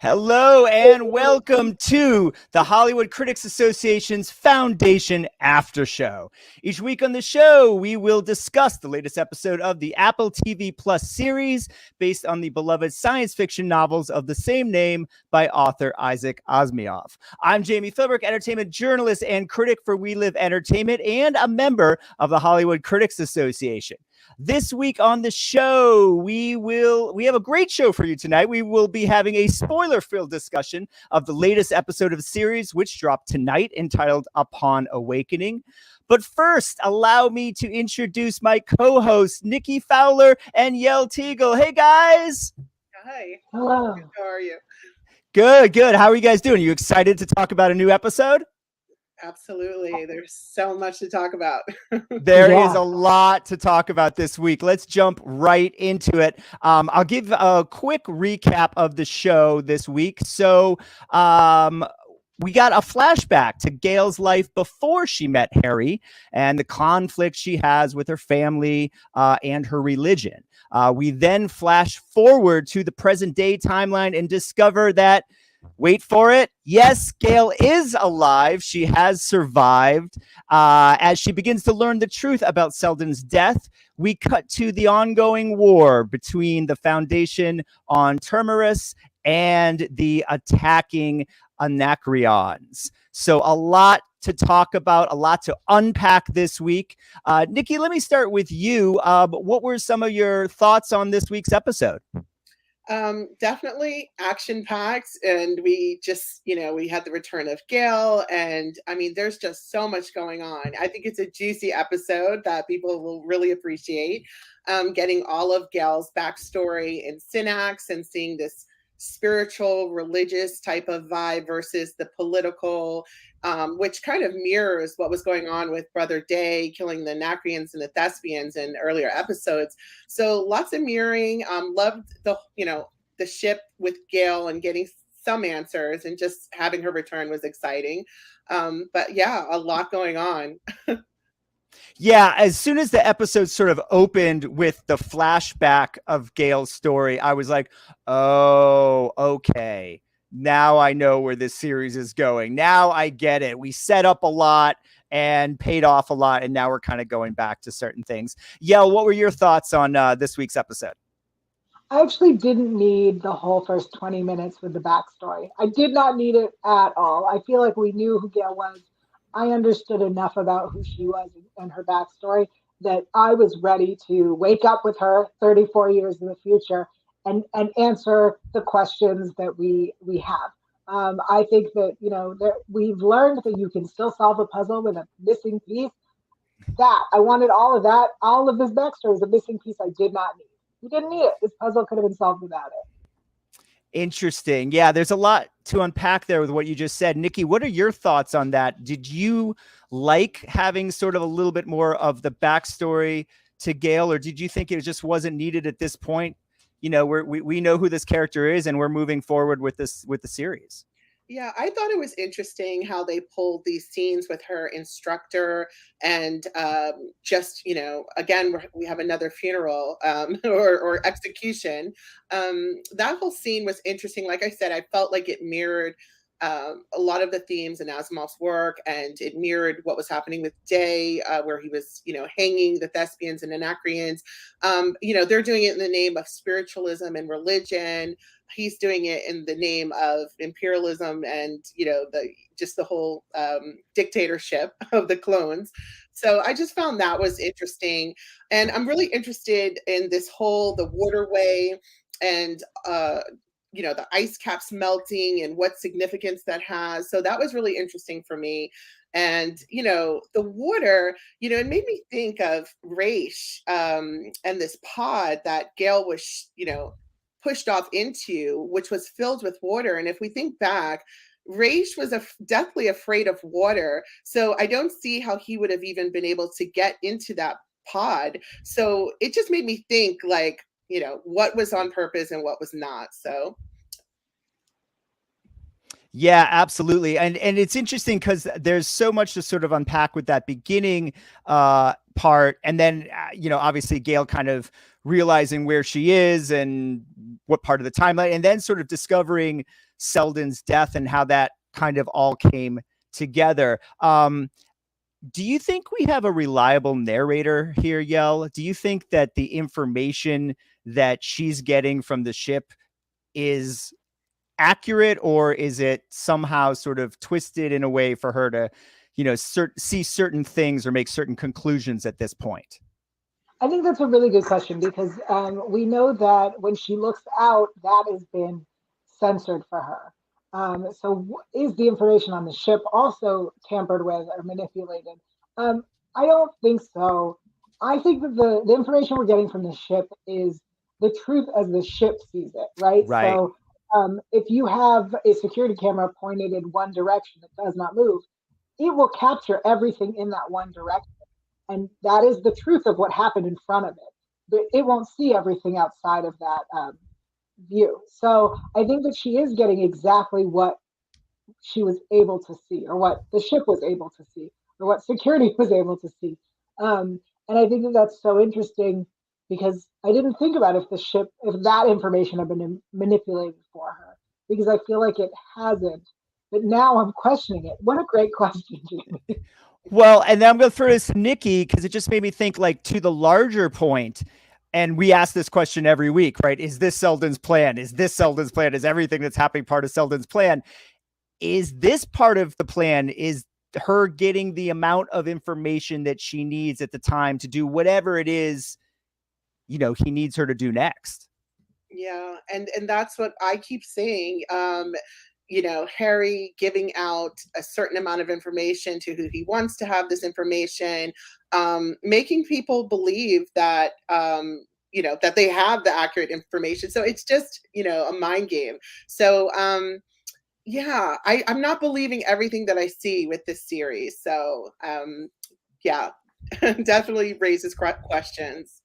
Hello and welcome to the Hollywood Critics Association's Foundation After Show. Each week on the show, we will discuss the latest episode of the Apple TV Plus series based on the beloved science fiction novels of the same name by author Isaac Asimov. I'm Jami Philbrick, entertainment journalist and critic for We Live Entertainment and a member of the Hollywood Critics Association. This week on the show, we have a great show for you tonight. We will be having a spoiler-filled discussion of the latest episode of the series, which dropped tonight, entitled Upon Awakening. But first, allow me to introduce my co-hosts, Nikki Fowler and Yael Tygiel. Hey, guys. Hi. Hello. How are you? Good. How are you guys doing? Are you excited to talk about a new episode? Absolutely. There's so much to talk about. There is a lot to talk about this week. Let's jump right into it. I'll give a quick recap of the show this week. So we got a flashback to Gaal's life before she met Hari and the conflict she has with her family and her religion. We then flash forward to the present day timeline and discover that, wait for it, yes, Gaal is alive. She has survived. As she begins to learn the truth about Seldon's death, we cut to the ongoing war between the Foundation on Terminus and the attacking Anacreons. So a lot to talk about, a lot to unpack this week. Nikki, let me start with you. What were some of your thoughts on this week's episode? Definitely action-packed, and we just, we had the return of Gaal, and I mean, there's just so much going on. I think it's a juicy episode that people will really appreciate. Getting all of Gaal's backstory and Synax and seeing this spiritual, religious type of vibe versus the political, which kind of mirrors what was going on with Brother Day killing the Anacreons and the Thespians in earlier episodes. So lots of mirroring. Loved the ship with Gaal and getting some answers, and just having her return was exciting. But yeah, a lot going on. Yeah, as soon as the episode sort of opened with the flashback of Gaal's story, I was like, oh, okay. Now I know where this series is going. Now I get it. We set up a lot and paid off a lot, and now we're kind of going back to certain things. Yael, what were your thoughts on this week's episode? I actually didn't need the whole first 20 minutes with the backstory. I did not need it at all. I feel like we knew who Gaal was. I understood enough about who she was and her backstory that I was ready to wake up with her 34 years in the future and answer the questions that we have. I think that, we've learned that you can still solve a puzzle with a missing piece. I wanted all of that. All of this backstory is a missing piece I did not need. We didn't need it. This puzzle could have been solved without it. Interesting. Yeah, there's a lot to unpack there with what you just said. Nikki, what are your thoughts on that? Did you like having sort of a little bit more of the backstory to Gaal, or did you think it just wasn't needed at this point? We know who this character is, and we're moving forward with the series. Yeah, I thought it was interesting how they pulled these scenes with her instructor and again, we have another funeral or execution. That whole scene was interesting. Like I said, I felt like it mirrored a lot of the themes in Asimov's work, and it mirrored what was happening with Day, where he was, hanging the Thespians and Anacreons. They're doing it in the name of spiritualism and religion. He's doing it in the name of imperialism and, the whole dictatorship of the clones. So I just found that was interesting. And I'm really interested in the waterway and, the ice caps melting and what significance that has. So that was really interesting for me. And, the water, it made me think of Raish and this pod that Gaal was, pushed off into, which was filled with water. And if we think back, Raish was deathly afraid of water. So I don't see how he would have even been able to get into that pod. So it just made me think, like, what was on purpose and what was not. So yeah, absolutely. And it's interesting because there's so much to sort of unpack with that beginning part. And then, obviously Gaal kind of realizing where she is and what part of the timeline, and then sort of discovering Seldon's death and how that kind of all came together. Do you think we have a reliable narrator here, Yael? Do you think that the information that she's getting from the ship is accurate, or is it somehow sort of twisted in a way for her to, see certain things or make certain conclusions at this point? I think that's a really good question, because we know that when she looks out, that has been censored for her. Is the information on the ship also tampered with or manipulated? I don't think so. I think that the information we're getting from the ship is the truth as the ship sees it, right? Right. So if you have a security camera pointed in one direction that does not move, it will capture everything in that one direction. And that is the truth of what happened in front of it. But it won't see everything outside of that view. So I think that she is getting exactly what she was able to see, or what the ship was able to see, or what security was able to see. And I think that that's so interesting, because I didn't think about if that information had been manipulated for her, because I feel like it hasn't. But now I'm questioning it. What a great question, Jami. Well, and then I'm going to throw this to Nikki, because it just made me think, like, to the larger point. And we ask this question every week, right? Is this Seldon's plan? Is this Seldon's plan? Is everything that's happening part of Seldon's plan? Is this part of the plan? Is her getting the amount of information that she needs at the time to do whatever it is, he needs her to do next? Yeah. And that's what I keep saying. Hari giving out a certain amount of information to who he wants to have this information, making people believe that, that they have the accurate information. So it's just, a mind game. So, yeah, I'm not believing everything that I see with this series. So, yeah, definitely raises questions.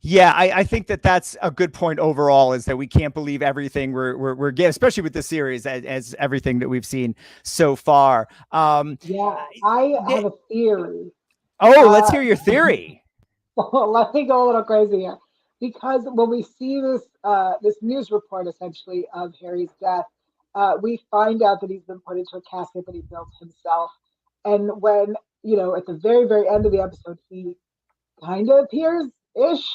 Yeah, I think that that's a good point overall, is that we can't believe everything we're getting, especially with the series, as everything that we've seen so far. Yeah, I have a theory. Oh, let's hear your theory. Let me go a little crazy here, because when we see this news report essentially of Hari's death, we find out that he's been put into a casket that he built himself, and when at the very, very end of the episode, he kind of appears ish.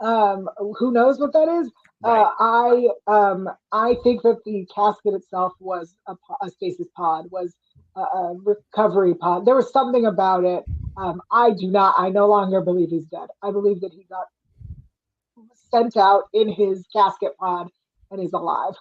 Who knows what that is? Right. I think that the casket itself was a stasis pod, was a recovery pod. There was something about it. I no longer believe he's dead. I believe that he got sent out in his casket pod and he's alive.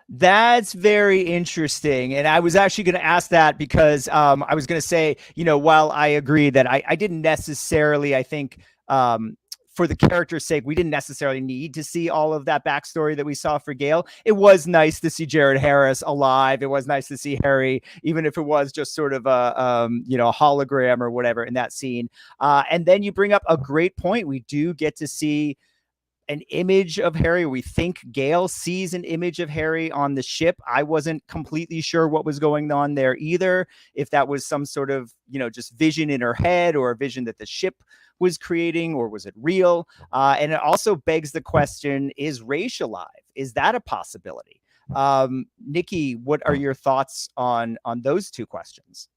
That's very interesting. And I was actually going to ask that, because I was going to say, while I agree that I didn't necessarily, I think, for the character's sake, we didn't necessarily need to see all of that backstory that we saw for Gaal. It was nice to see Jared Harris alive. It was nice to see Hari, even if it was just sort of a hologram or whatever in that scene. And then you bring up a great point. We do get to see an image of Hari. We think Gaal sees an image of Hari on the ship. I wasn't completely sure what was going on there either. If that was some sort of, just vision in her head, or a vision that the ship was creating, or was it real? And it also begs the question, is Raish alive? Is that a possibility? Nikki, what are your thoughts on those two questions?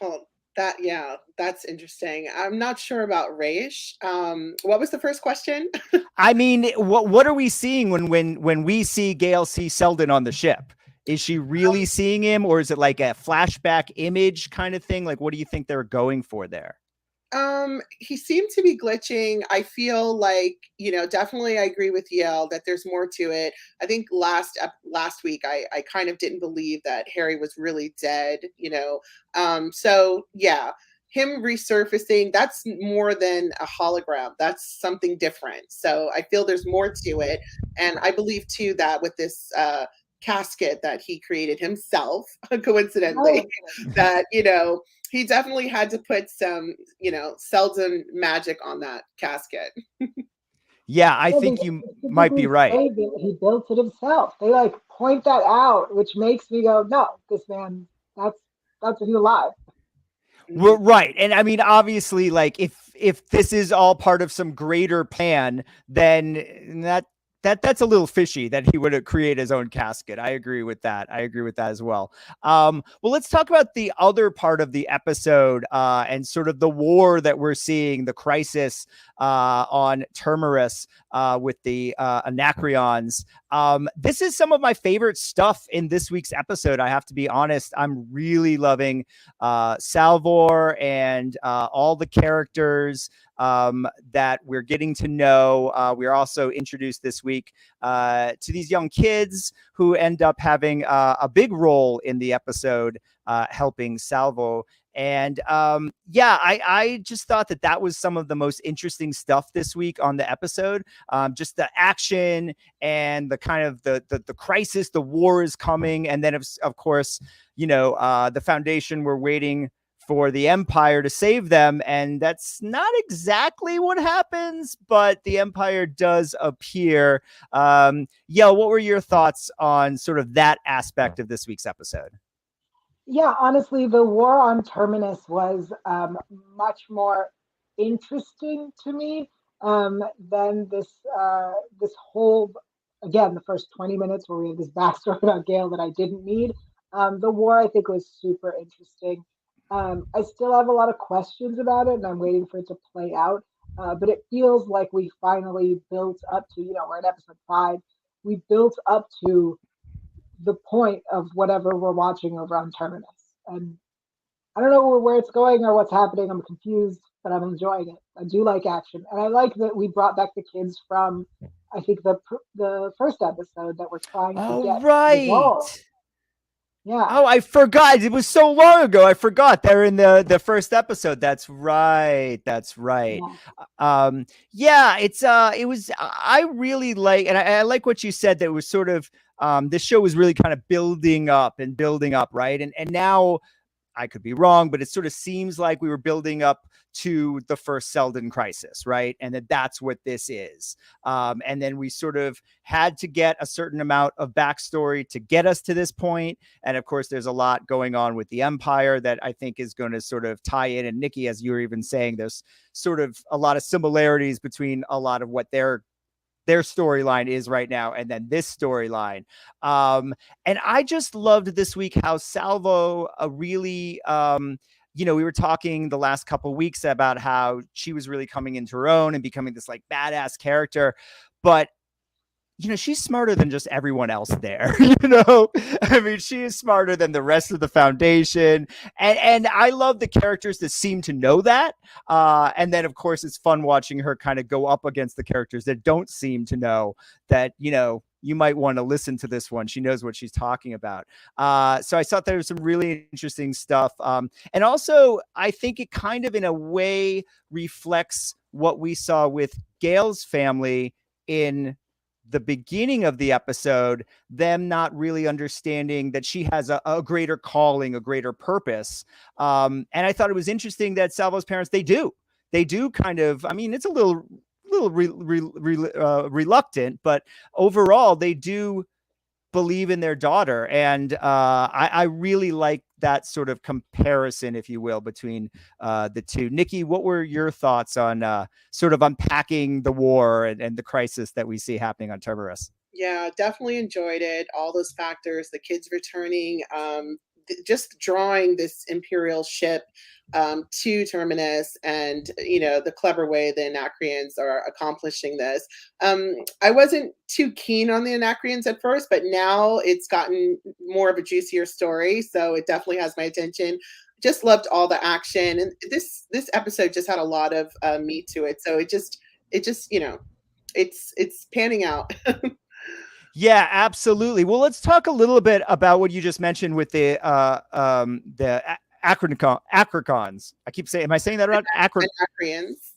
Well, that's interesting. I'm not sure about Raish. What was the first question? I mean, what are we seeing when we see Gaal see Seldon on the ship? Is she really seeing him, or is it like a flashback image kind of thing? Like, what do you think they're going for there? He seemed to be glitching. I feel like, definitely I agree with Yael that there's more to it. I think last week, I kind of didn't believe that Hari was really dead, so yeah, him resurfacing, that's more than a hologram. That's something different. So I feel there's more to it. And I believe too, that with this, casket that he created himself, coincidentally, that, he definitely had to put some, Seldon magic on that casket. Yeah, I think you might be right. He built it himself. They point that out, which makes me go, no, this man, that's he's alive. Well, right. And I mean, obviously, like, if this is all part of some greater plan, then that that's a little fishy that he would create his own casket. I agree with that. I agree with that as well. Well, let's talk about the other part of the episode and sort of the war that we're seeing, the crisis on Terminus with the Anacreons. This is some of my favorite stuff in this week's episode. I have to be honest. I'm really loving Salvor and all the characters that we're getting to know. We're also introduced this week to these young kids who end up having a big role in the episode, helping Salvo. And I just thought that was some of the most interesting stuff this week on the episode. Just the action and the kind of the crisis, the war is coming. And then, of course, the Foundation were waiting for the Empire to save them. And that's not exactly what happens, but the Empire does appear. Yael, what were your thoughts on sort of that aspect of this week's episode? Yeah, honestly, the war on Terminus was much more interesting to me than this whole, again, the first 20 minutes where we have this backstory about Gaal that I didn't need. The war, I think, was super interesting. I still have a lot of questions about it, and I'm waiting for it to play out. But it feels like we finally built up to, we're in episode 5. We built up to the point of whatever we're watching over on Terminus. And I don't know where it's going or what's happening. I'm confused, but I'm enjoying it. I do like action. And I like that we brought back the kids from, I think, the first episode that we're trying to get resolved. Yeah. Oh, I forgot. It was so long ago. I forgot they're in the first episode. That's right. Yeah. It was, I really like, and I like what you said, that it was sort of, this show was really kind of building up, right? And now, I could be wrong, but it sort of seems like we were building up to the first Seldon crisis, right? And that's what this is. And then we sort of had to get a certain amount of backstory to get us to this point. And of course, there's a lot going on with the Empire that I think is going to sort of tie in. And Nikki, as you were even saying, there's sort of a lot of similarities between a lot of what their storyline is right now and then this storyline. And I just loved this week how Salvo really, we were talking the last couple of weeks about how she was really coming into her own and becoming this like badass character. But she's smarter than just everyone else there. I mean, she is smarter than the rest of the Foundation. And I love the characters that seem to know that. And then, of course, it's fun watching her kind of go up against the characters that don't seem to know that, you might want to listen to this one. She knows what she's talking about. So I thought there was some really interesting stuff. And also, I think it kind of, in a way, reflects what we saw with Gaal's family in the beginning of the episode, them not really understanding that she has a greater calling, a greater purpose. And I thought it was interesting that Salvo's parents, they do kind of, I mean, it's a little reluctant, but overall they do believe in their daughter. And I really like that sort of comparison, if you will, between the two. Nikki, what were your thoughts on sort of unpacking the war and the crisis that we see happening on Terminus? Yeah, definitely enjoyed it. All those factors, the kids returning, just drawing this Imperial ship to Terminus, and the clever way the Anacreons are accomplishing this. I wasn't too keen on the Anacreons at first, but now it's gotten more of a juicier story, so it definitely has my attention. Just loved all the action, and this episode just had a lot of meat to it. So it just it's panning out. Yeah, absolutely. Well, let's talk a little bit about what you just mentioned with the Anacreons. I keep saying, am I saying that right? Anacreons.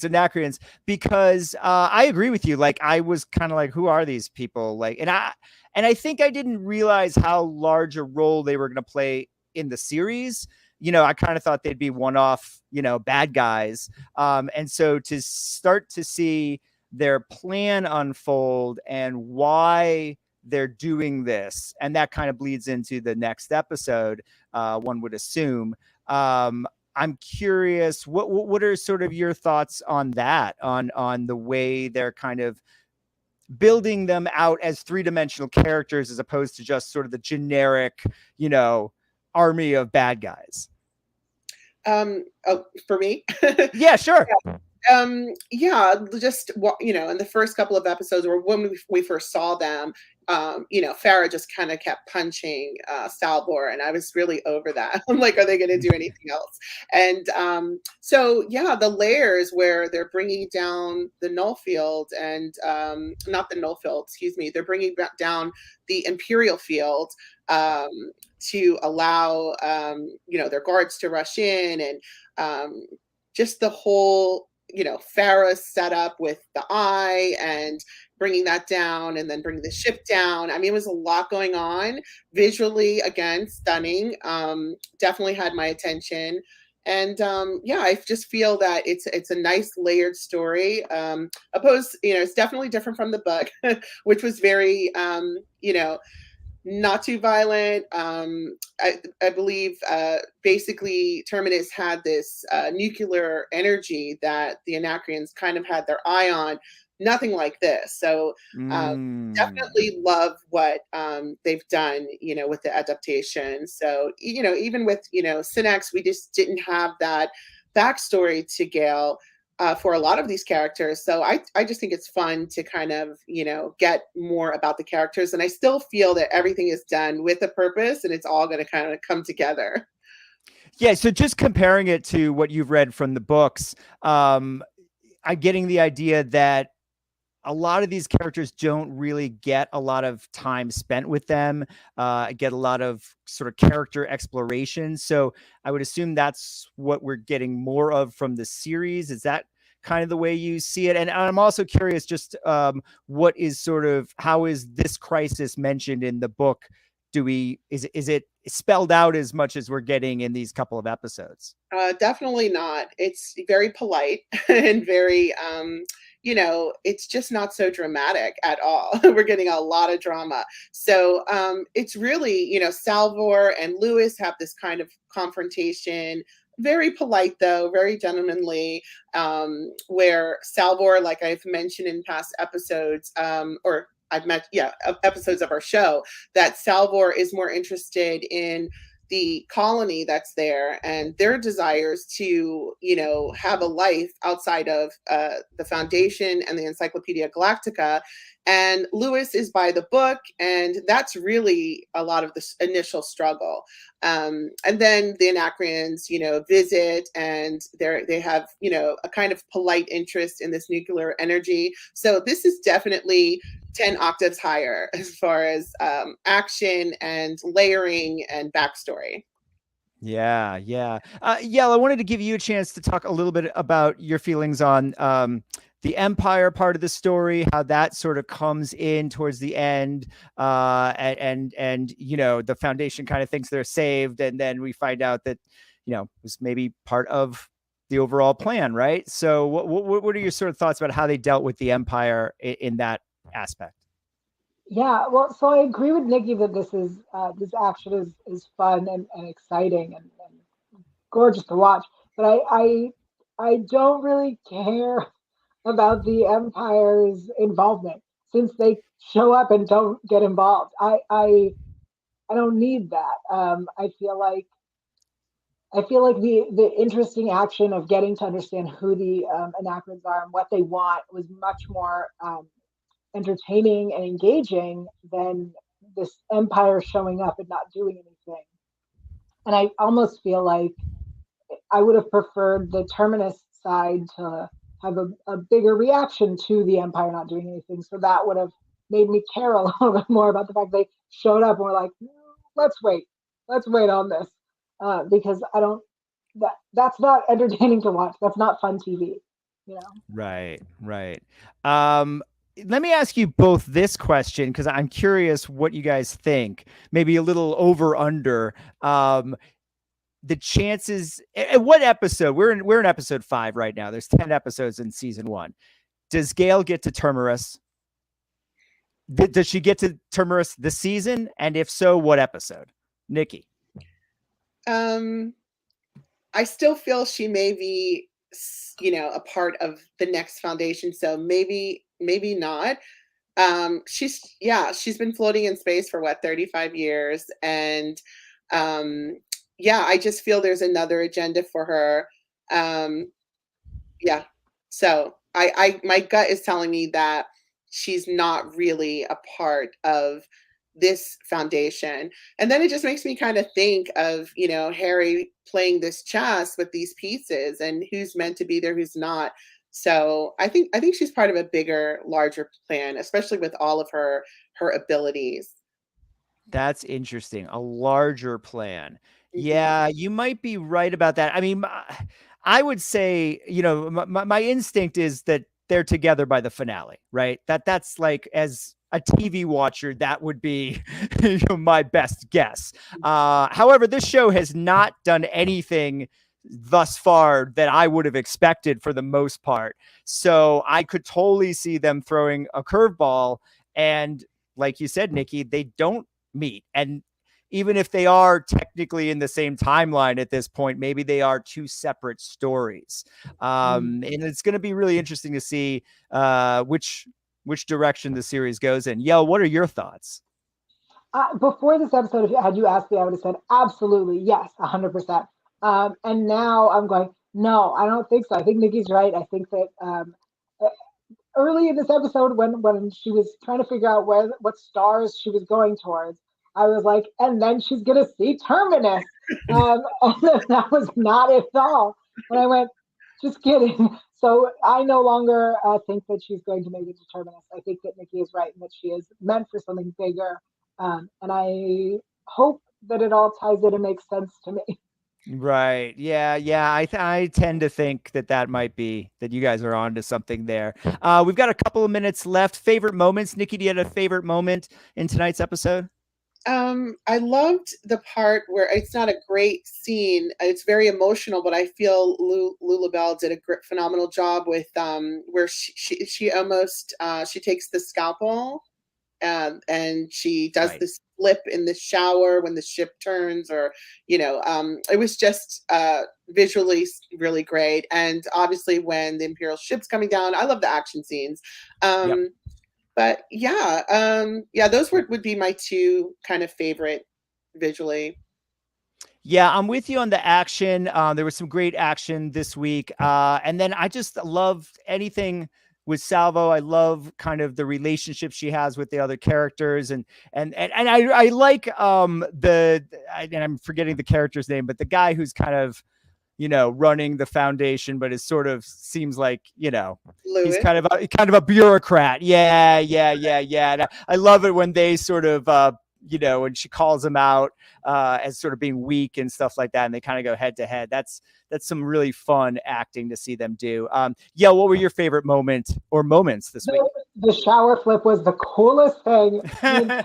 Anacreons. Because I agree with you. Like, I was kind of like, who are these people? Like, and I think I didn't realize how large a role they were going to play in the series. I kind of thought they'd be one-off, bad guys. And so to start to see their plan unfold and why they're doing this, and that kind of bleeds into the next episode, one would assume. I'm curious, what are sort of your thoughts on that, on the way they're kind of building them out as three-dimensional characters as opposed to just sort of the generic, army of bad guys? Oh, for me? Yeah, sure. Yeah, just in the first couple of episodes, or when we first saw them, Farah just kind of kept punching Salvor, and I was really over that. I'm like, are they going to do anything else? And so yeah, the layers where they're bringing down the null field, and not the null field, excuse me, they're bringing down the Imperial field to allow their guards to rush in, and just the whole Farah's setup with the eye and bringing that down, and then bringing the ship down. I mean, it was a lot going on visually. Again, stunning. Definitely had my attention. And I just feel that it's a nice layered story. It's definitely different from the book, which was very, not too violent. I believe basically Terminus had this nuclear energy that the Anacreons kind of had their eye on. Nothing like this. So definitely love what they've done, with the adaptation. So, even with, Synax, we just didn't have that backstory to Gaal for a lot of these characters. So I just think it's fun to kind of, get more about the characters. And I still feel that everything is done with a purpose, and it's all going to kind of come together. Yeah. So just comparing it to what you've read from the books, I'm getting the idea that a lot of these characters don't really get a lot of time spent with them, get a lot of sort of character exploration. So I would assume that's what we're getting more of from the series. Is that kind of the way you see it? And I'm also curious, just what is sort of, how is this crisis mentioned in the book? Is it spelled out as much as we're getting in these couple of episodes? Definitely not. It's very polite and very, it's just not so dramatic at all. We're getting a lot of drama. So it's really, Salvor and Lewis have this kind of confrontation. Very polite, though, very gentlemanly, where Salvor, like I've mentioned in past episodes, episodes of our show, that Salvor is more interested in the colony that's there and their desires to, have a life outside of the Foundation and the Encyclopedia Galactica. And Lewis is by the book, and that's really a lot of the initial struggle. And then the Anacreons, visit, and they have, a kind of polite interest in this nuclear energy. So this is definitely 10 octaves higher as far as action and layering and backstory. Yeah. Yael, I wanted to give you a chance to talk a little bit about your feelings on the Empire part of the story, how that sort of comes in towards the end, and the Foundation kind of thinks they're saved, and then we find out that it was maybe part of the overall plan, right? So what are your sort of thoughts about how they dealt with the Empire in that aspect? Yeah, well, so I agree with Nikki that this action is fun and exciting and gorgeous to watch. But I don't really care about the Empire's involvement, since they show up and don't get involved. I don't need that. I feel like the interesting action of getting to understand who the Anacreons are and what they want was much more entertaining and engaging than this Empire showing up and not doing anything. And I almost feel like I would have preferred the Terminus side to have a bigger reaction to the Empire not doing anything. So that would have made me care a little bit more about the fact they showed up and were like, let's wait on this. Because that's not entertaining to watch. That's not fun TV, Right. Let me ask you both this question, because I'm curious what you guys think. Maybe a little over under. The chances. What episode? We're in episode 5 right now. There's 10 episodes in season 1. Does Gaal get to Terminus? Does she get to Terminus this season? And if so, what episode? Nikki. I still feel she may be, a part of the next foundation. So maybe not. She's been floating in space for 35 years. And I just feel there's another agenda for her. Yeah. So my gut is telling me that she's not really a part of this foundation. And then it just makes me kind of think of, Hari playing this chess with these pieces and who's meant to be there, who's not. So I think she's part of a bigger, larger plan, especially with all of her abilities. That's interesting. A larger plan. Mhm. Yeah, you might be right about that. I mean, I would say, my instinct is that they're together by the finale, right? That's like, as a TV watcher, that would be my best guess. However, this show has not done anything thus far that I would have expected for the most part. So I could totally see them throwing a curveball. And like you said, Nikki, they don't meet. And even if they are technically in the same timeline at this point, maybe they are two separate stories. And it's going to be really interesting to see which direction the series goes in. Yael, what are your thoughts? Before this episode, had you asked me, I would have said absolutely yes, 100%. And now I'm going, no, I don't think so. I think Nikki's right. I think that early in this episode, when she was trying to figure out what stars she was going towards, I was like, and then she's gonna see Terminus. And that was not at all. And I went, just kidding. So I no longer think that she's going to make it to Terminus. I think that Nikki is right and that she is meant for something bigger. And I hope that it all ties in and makes sense to me. Right. Yeah. I tend to think that might be that you guys are on to something there. We've got a couple of minutes left. Favorite moments. Nikki, do you have a favorite moment in tonight's episode? I loved the part where it's not a great scene. It's very emotional, but I feel Lula Bell did a phenomenal job with where she almost she takes the scalpel and she does this flip in the shower when the ship turns, or it was just visually really great. And obviously when the Imperial ship's coming down, I love the action scenes. But those would be my two kind of favorite visually. Yeah, I'm with you on the action. There was some great action this week. And then I just love anything with Salvo. I love kind of the relationship she has with the other characters. And I like and I'm forgetting the character's name, but the guy who's kind of, running the foundation, but it sort of seems like, Lewis. He's kind of a bureaucrat. Yeah. And I love it when they sort of, when she calls him out as sort of being weak and stuff like that, and they kind of go head to head. That's some really fun acting to see them do. What were your favorite moments this week? The shower flip was the coolest thing. I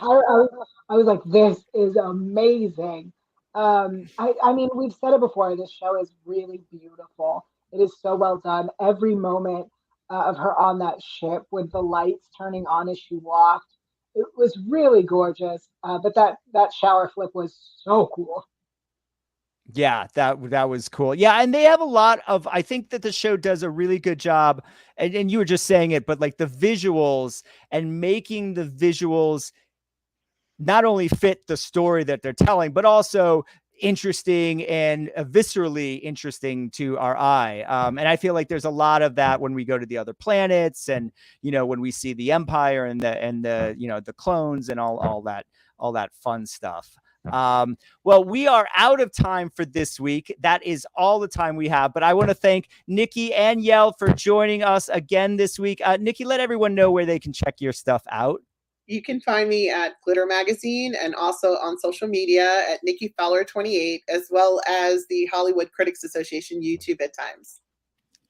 was like, this is amazing. I mean, we've said it before. This show is really beautiful. It is so well done. Every moment of her on that ship with the lights turning on as she walked, it was really gorgeous. But that shower flip was so cool. Yeah, that was cool. Yeah, and they have a lot of, I think that the show does a really good job, and you were just saying it, but like the visuals and making the visuals not only fit the story that they're telling, but also interesting and viscerally interesting to our eye. And I feel like there's a lot of that when we go to the other planets, and when we see the Empire and the the clones and all that fun stuff. Well, we are out of time for this week. That is all the time we have, but I want to thank Nikki and Yael for joining us again this week. Nikki, let everyone know where they can check your stuff out. You can find me at Glitter Magazine and also on social media at Nikki Fowler 28, as well as the Hollywood Critics Association YouTube at times.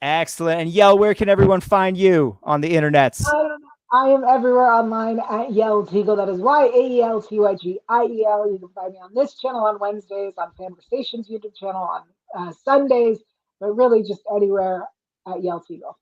Excellent. And Yael, where can everyone find you on the internets? I am everywhere online at Yael Tygiel. That is YaelTygiel. You can find me on this channel on Wednesdays, on Conversations YouTube channel on Sundays, but really just anywhere at Yael Tygiel.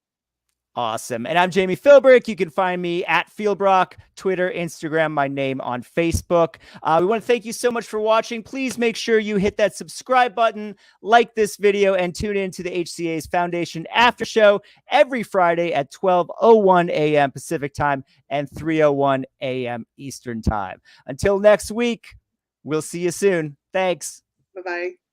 Awesome. And I'm Jami Philbrick. You can find me at Philbrock, Twitter, Instagram, my name on Facebook. We want to thank you so much for watching. Please make sure you hit that subscribe button, like this video, and tune in to the HCA's Foundation After Show every Friday at 12:01 a.m. Pacific Time and 3:01 a.m. Eastern Time. Until next week, we'll see you soon. Thanks. Bye-bye.